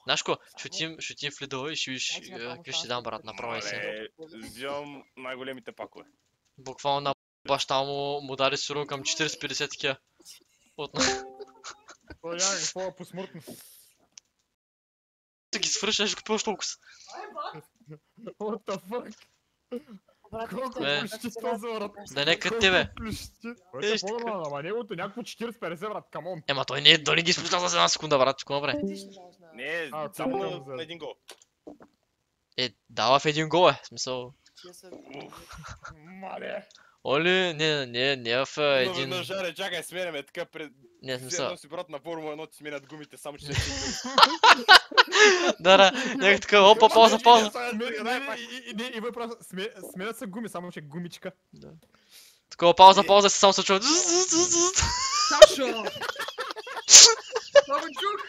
Знаеш ко, ще отидем в Lidl и ще видиш какви ще дам, брат, направо си. Взимам най-големите пакове. Буквално на баща му даде сурово към 40-50 такива. Той няма какво да посмъртно. Ти ги свършиш, ще купуваш толкова. What the fuck? Колко плющи този брат? Да не като тебе. Което е по-нормално, ама неговото някакво 40-50 брат, камон. Ема той не ги изпуща за една секунда, брат, какво добре. Не, само на един гол. Дава в един гол в смисъл. Мале. Оли, не в един... На жаре, чакай, сменяме така пред... Не, в смисъл. Едно си брат на Формула 1 ти сменят гумите, само че Да, нека така, опа, пауза. И ви просто сменят се гуми, само че гумичка. Такова пауза, се само се чува. Сашо! Това го чух!